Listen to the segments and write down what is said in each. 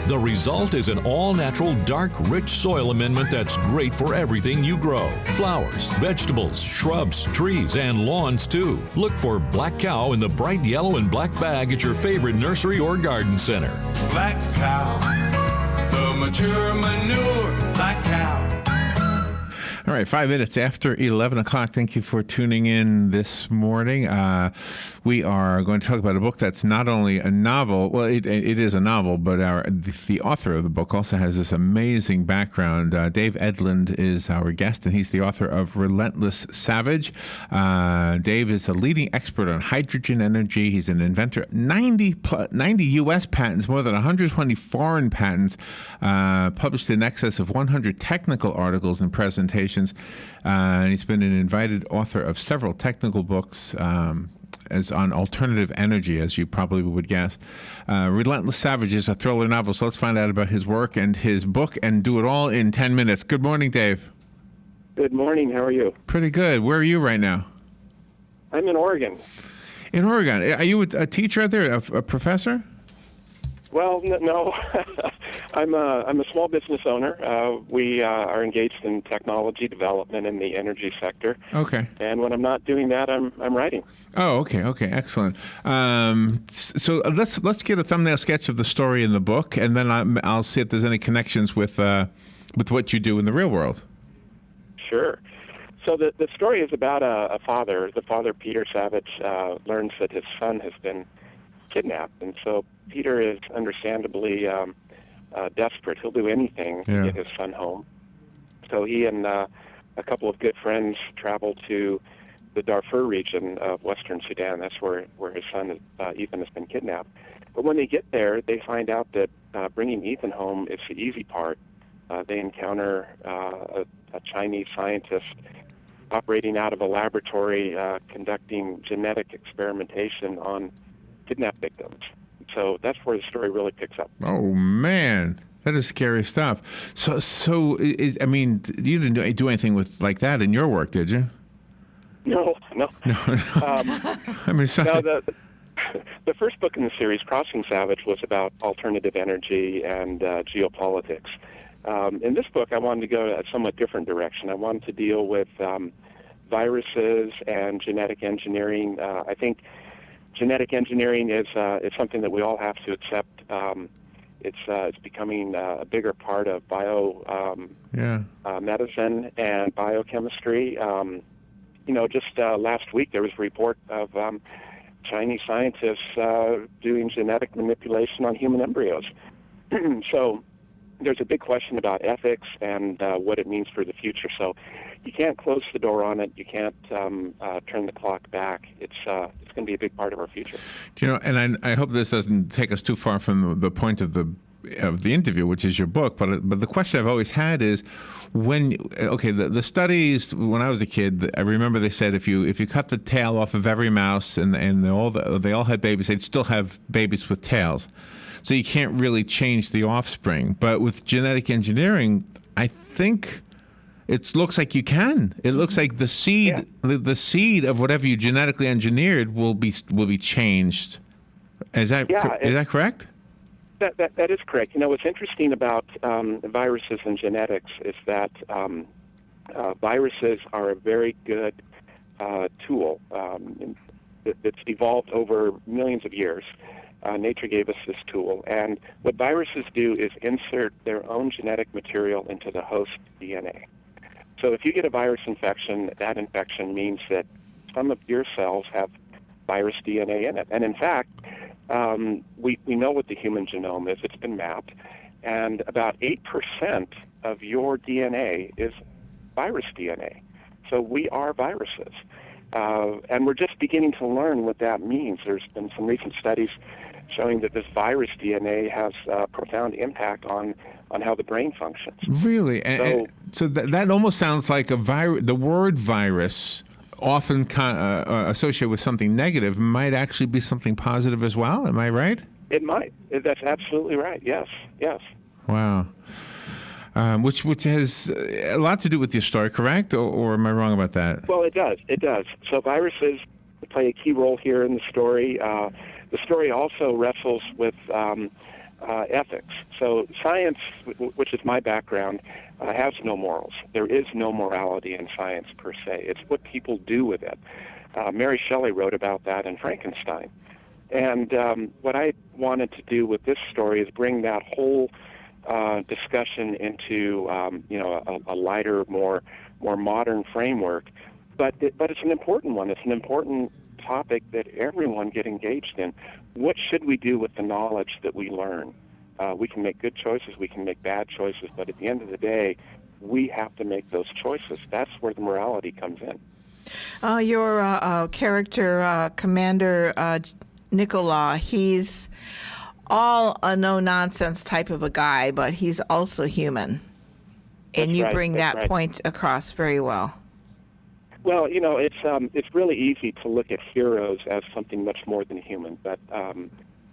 The result is an all-natural, dark, rich soil amendment that's great for everything you grow. Flowers, vegetables, shrubs, trees, and lawns too. Look for Black Cow in the bright yellow and black bag at your favorite nursery or garden center. Black Cow, the mature manure, Black Cow. All right, 5 minutes after 11 o'clock. Thank you for tuning in this morning. We are going to talk about a book that's not only a novel, well, it is a novel, but the author of the book also has this amazing background. Dave Edlund is our guest, and he's the author of Relentless Savage. Dave is a leading expert on hydrogen energy. He's an inventor. 90 U.S. patents, more than 120 foreign patents, published in excess of 100 technical articles and presentations. And he's been an invited author of several technical books as on alternative energy, as you probably would guess. Relentless Savage is a thriller novel, so let's find out about his work and his book and do it all in 10 minutes. Good morning, Dave. Good morning. How are you? Pretty good. Where are you right now? I'm in Oregon. In Oregon. Are you a teacher out there, a professor? Well, no. I'm a small business owner. We are engaged in technology development in the energy sector. Okay. And when I'm not doing that, I'm writing. Oh, okay, excellent. So let's get a thumbnail sketch of the story in the book, and then I'll see if there's any connections with what you do in the real world. Sure. So the story is about a father. The father, Peter Savage, learns that his son has been kidnapped, and so Peter is understandably desperate. He'll do anything to get his son home. So he and a couple of good friends travel to the Darfur region of Western Sudan. That's where his son, Ethan, has been kidnapped. But when they get there, they find out that bringing Ethan home is the easy part. They encounter a Chinese scientist operating out of a laboratory conducting genetic experimentation on kidnapped victims. So that's where the story really picks up. Oh, man. That is scary stuff. So I mean, you didn't do anything with like that in your work, did you? No. I mean, no, the first book in the series, Crossing Savage, was about alternative energy and geopolitics. In this book, I wanted to go a somewhat different direction. I wanted to deal with viruses and genetic engineering. I think genetic engineering is something that we all have to accept. It's becoming a bigger part of medicine and biochemistry. Just last week there was a report of Chinese scientists doing genetic manipulation on human embryos. So there's a big question about ethics and what it means for the future. So you can't close the door on it. You can't turn the clock back. It's going to be a big part of our future. And I hope this doesn't take us too far from the point of the interview, which is your book. But the question I've always had is, the studies when I was a kid, I remember they said if you cut the tail off of every mouse and they all had babies, they'd still have babies with tails. So you can't really change the offspring. But with genetic engineering, I think it looks like you can. It looks like the seed, the seed of whatever you genetically engineered will be changed. Is that correct? That is correct. What's interesting about viruses and genetics is that viruses are a very good tool. It's evolved over millions of years. Nature gave us this tool, and what viruses do is insert their own genetic material into the host DNA. So if you get a virus infection, that infection means that some of your cells have virus DNA in it. And in fact, we know what the human genome is. It's been mapped, and about 8% of your DNA is virus DNA. So we are viruses. And we're just beginning to learn what that means. There's been some recent studies showing that this virus DNA has a profound impact on how the brain functions. Really? So that almost sounds like the word virus, often associated with something negative, might actually be something positive as well. Am I right? It might. That's absolutely right. Yes. Wow. Which has a lot to do with your story, correct? Or am I wrong about that? Well, it does. So viruses play a key role here in the story. The story also wrestles with ethics. So science, which is my background, has no morals. There is no morality in science per se. It's what people do with it. Mary Shelley wrote about that in Frankenstein. And what I wanted to do with this story is bring that whole discussion into a lighter, more modern framework. But it's an important one. It's an important topic that everyone get engaged in. What should we do with the knowledge that we learn? We can make good choices, we can make bad choices, but at the end of the day, we have to make those choices. That's where the morality comes in. Your character, Commander Nicola, he's all a no-nonsense type of a guy, but he's also human. And That's you right, bring that's that right. point across very well. Well, it's really easy to look at heroes as something much more than human, but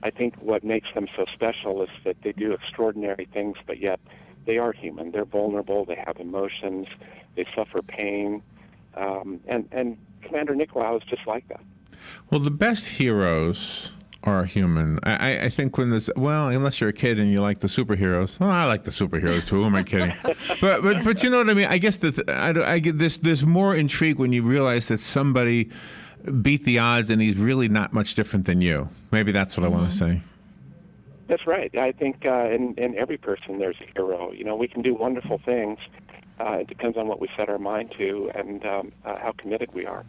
I think what makes them so special is that they do extraordinary things, but yet they are human. They're vulnerable. They have emotions. They suffer pain, and Commander Nicolau is just like that. Well, the best heroes are human. I think when there's, well, unless you're a kid and you like the superheroes. Well, I like the superheroes too. Who am I kidding? but you know what I mean? I guess that I get this. There's more intrigue when you realize that somebody beat the odds and he's really not much different than you. Maybe that's what I want to say. That's right. I think in every person there's a hero. We can do wonderful things. It depends on what we set our mind to and how committed we are.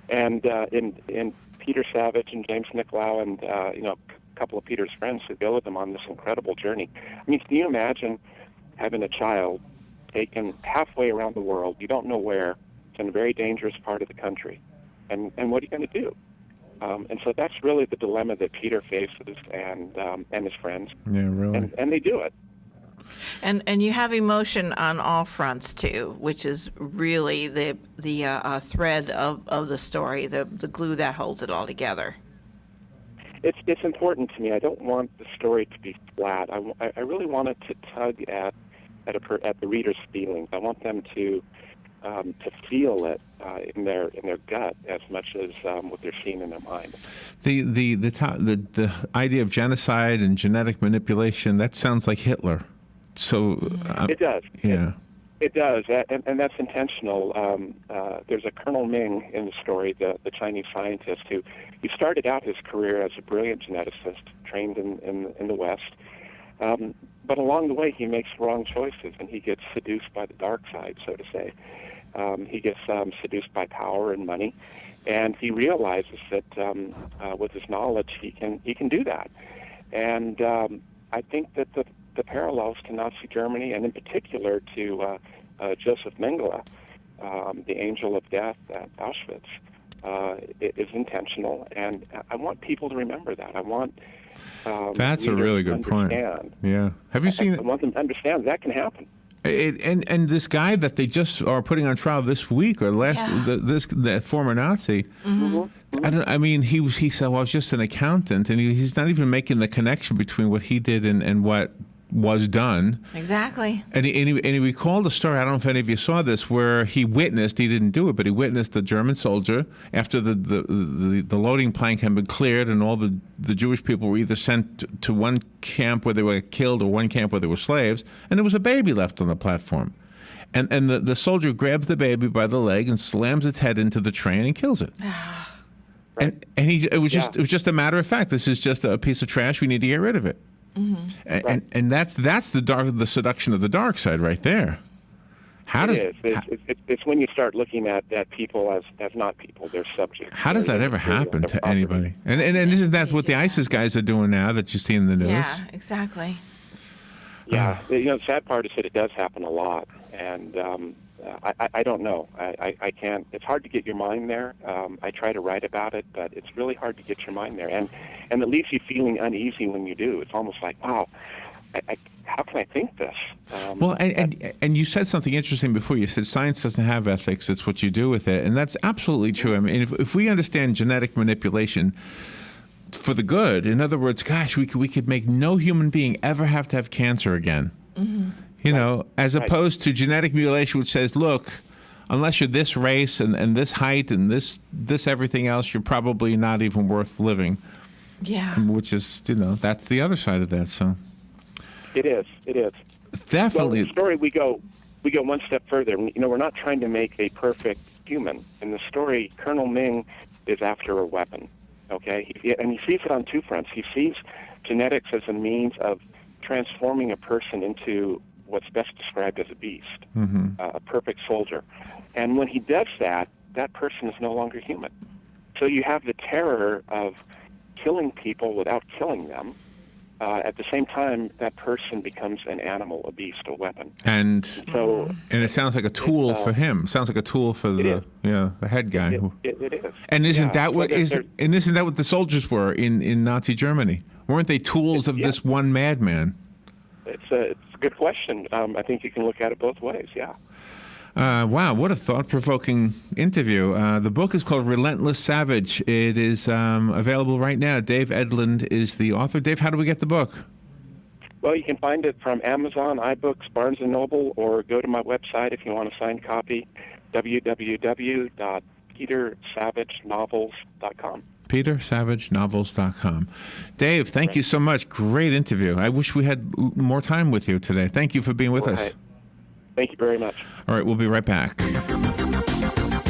And in Peter Savage and James Nicolau and a couple of Peter's friends who go with him on this incredible journey. I mean, can you imagine having a child taken halfway around the world? You don't know where. It's in a very dangerous part of the country. And what are you going to do? And so that's really the dilemma that Peter faces and his friends. Yeah, really. And they do it. And you have emotion on all fronts too, which is really the thread of the story, the glue that holds it all together. It's important to me. I don't want the story to be flat. I really want it to tug at the reader's feelings. I want them to feel it in their gut as much as what they're seeing in their mind. The idea of genocide and genetic manipulation, that sounds like Hitler. So it does. Yeah. It does, and that's intentional. There's a Colonel Ming in the story, the Chinese scientist, who he started out his career as a brilliant geneticist, trained in the West. But along the way, he makes wrong choices, and he gets seduced by the dark side, so to say. He gets seduced by power and money, and he realizes that with his knowledge, he can do that. And I think that the parallels to Nazi Germany, and in particular to Joseph Mengele, the angel of death at Auschwitz, is intentional, and I want people to remember that. I want that's a really good point. Yeah, have you seen? I want them to understand that can happen. And this guy that they just are putting on trial this week or last, the former Nazi. Mm-hmm. I mean, he said, well, I was just an accountant, and he's not even making the connection between what he did and what was done. Exactly. And he recalled the story, I don't know if any of you saw this, where he didn't do it, but he witnessed a German soldier after the loading plank had been cleared and all the Jewish people were either sent to one camp where they were killed or one camp where they were slaves, and there was a baby left on the platform. And the soldier grabs the baby by the leg and slams its head into the train and kills it. And it was just a matter of fact. This is just a piece of trash. We need to get rid of it. Mm-hmm. And that's the seduction of the dark side right there. It's when you start looking at people as not people, they're subjects. How does that ever happen to anybody? And isn't that what the ISIS guys are doing now that you see in the news? Yeah, exactly. Yeah, the sad part is that it does happen a lot, and I don't know. I can't. It's hard to get your mind there. I try to write about it, but it's really hard to get your mind there, and it leaves you feeling uneasy when you do. It's almost like, wow, how can I think this? Well, and you said something interesting before. You said science doesn't have ethics; it's what you do with it, and that's absolutely true. I mean, if we understand genetic manipulation for the good, in other words, gosh, we could make no human being ever have to have cancer again. Mm-hmm. You know, as opposed to genetic mutilation, which says, look, unless you're this race and this height and this everything else, you're probably not even worth living. Yeah. Which is, that's the other side of that. So, It is. It is. Definitely. Well, in the story we go one step further. You know, we're not trying to make a perfect human. In the story, Colonel Ming is after a weapon. Okay, and he sees it on two fronts. He sees genetics as a means of transforming a person into what's best described as a beast, a perfect soldier. And when he does that, that person is no longer human. So you have the terror of killing people without killing them. At the same time, that person becomes an animal, a beast, a weapon. And it sounds like a tool for him. Sounds like a tool for the head guy. It is. And isn't that what isn't that what the soldiers were in Nazi Germany? Weren't they tools of this one madman? It's a good question. I think you can look at it both ways. Yeah. Wow, what a thought-provoking interview. The book is called Relentless Savage. It is available right now. Dave Edlund is the author. Dave, how do we get the book? Well, you can find it from Amazon, iBooks, Barnes & Noble, or go to my website if you want a signed copy, www.petersavagenovels.com. petersavagenovels.com. Dave, thank you so much. Great interview. I wish we had more time with you today. Thank you for being with us. Thank you very much. All right, we'll be right back.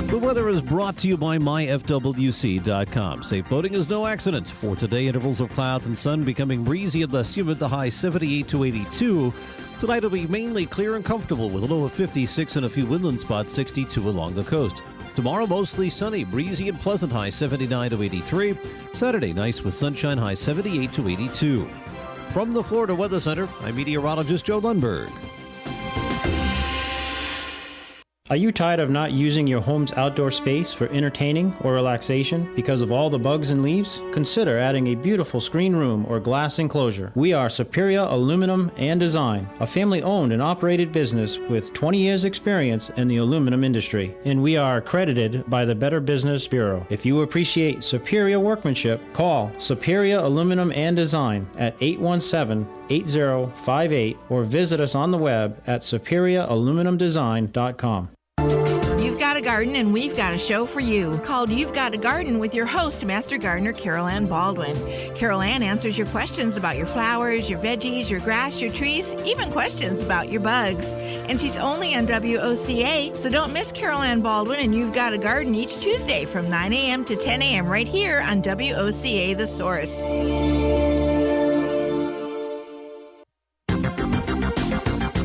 The weather is brought to you by myfwc.com. Safe boating is no accident. For today, intervals of clouds and sun becoming breezy and less humid, the high 78 to 82. Tonight will be mainly clear and comfortable with a low of 56 and a few windland spots, 62 along the coast. Tomorrow, mostly sunny, breezy and pleasant, high 79 to 83. Saturday, nice with sunshine, high 78 to 82. From the Florida Weather Center, I'm meteorologist Joe Lundberg. Are you tired of not using your home's outdoor space for entertaining or relaxation because of all the bugs and leaves? Consider adding a beautiful screen room or glass enclosure. We are Superior Aluminum and Design, a family-owned and operated business with 20 years experience in the aluminum industry, and we are accredited by the Better Business Bureau. If you appreciate superior workmanship, call Superior Aluminum and Design at 817-8058 or visit us on the web at superiораluminumdesign.com. You've got a garden and we've got a show for you called You've Got a Garden with your host, Master Gardener Carol Ann Baldwin. Carol Ann answers your questions about your flowers, your veggies, your grass, your trees, even questions about your bugs. And she's only on WOCA, so don't miss Carol Ann Baldwin and You've Got a Garden each Tuesday from 9 a.m. to 10 a.m. right here on WOCA The Source.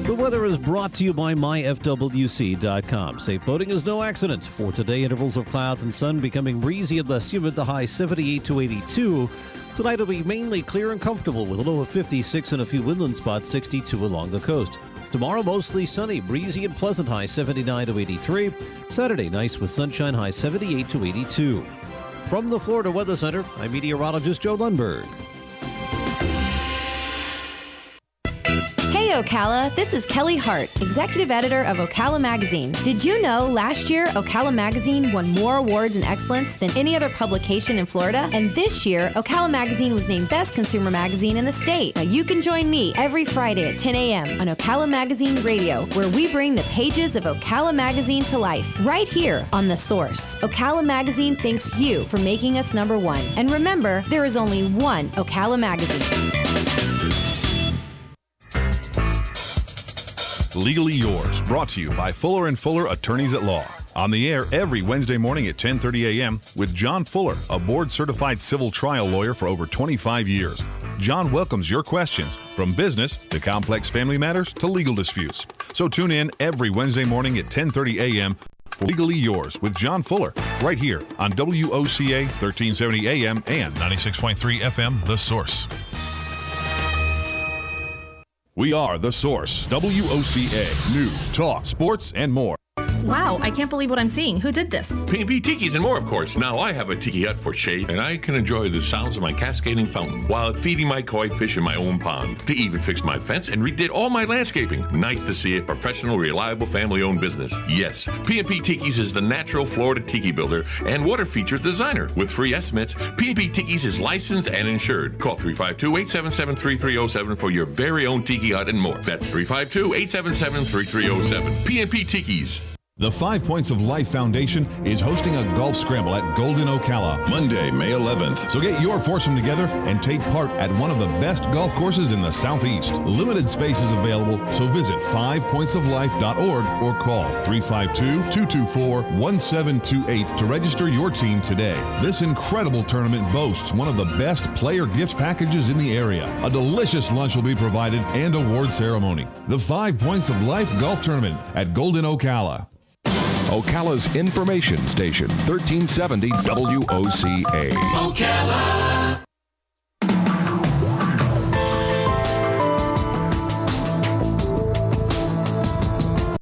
The weather is brought to you by myfwc.com. Safe boating is no accident. For today, intervals of clouds and sun becoming breezy and less humid, the high 78 to 82. Tonight will be mainly clear and comfortable with a low of 56 and a few windland spots, 62 along the coast. Tomorrow, mostly sunny, breezy and pleasant, high 79 to 83. Saturday, nice with sunshine, high 78 to 82. From the Florida Weather Center, I'm meteorologist Joe Lundberg. Hey Ocala, this is Kelly Hart, Executive Editor of Ocala Magazine. Did you know last year Ocala Magazine won more awards in excellence than any other publication in Florida? And this year, Ocala Magazine was named Best Consumer Magazine in the state. Now you can join me every Friday at 10 a.m. on Ocala Magazine Radio, where we bring the pages of Ocala Magazine to life, right here on The Source. Ocala Magazine thanks you for making us number one. And remember, there is only one Ocala Magazine. Legally Yours, brought to you by Fuller & Fuller Attorneys at Law. On the air every Wednesday morning at 10:30 a.m. with John Fuller, a board-certified civil trial lawyer for over 25 years. John welcomes your questions, from business to complex family matters to legal disputes. So tune in every Wednesday morning at 10:30 a.m. for Legally Yours with John Fuller, right here on WOCA 1370 AM and 96.3 FM, The Source. We are The Source, WOCA, news, talk, sports, and more. Wow, I can't believe what I'm seeing. Who did this? P&P Tikis and more, of course. Now I have a tiki hut for shade, and I can enjoy the sounds of my cascading fountain while feeding my koi fish in my own pond. They even fixed my fence and redid all my landscaping. Nice to see a professional, reliable, family-owned business. Yes, P&P Tikis is the natural Florida tiki builder and water features designer. With free estimates, P&P Tikis is licensed and insured. Call 352-877-3307 for your very own tiki hut and more. That's 352-877-3307. P&P Tikis. The 5 Points of Life Foundation is hosting a golf scramble at Golden Ocala Monday, May 11th. So get your foursome together and take part at one of the best golf courses in the Southeast. Limited spaces available, so visit 5pointsoflife.org or call 352-224-1728 to register your team today. This incredible tournament boasts one of the best player gift packages in the area. A delicious lunch will be provided and award ceremony. The 5 Points of Life Golf Tournament at Golden Ocala. Ocala's information station, 1370 WOCA. Ocala.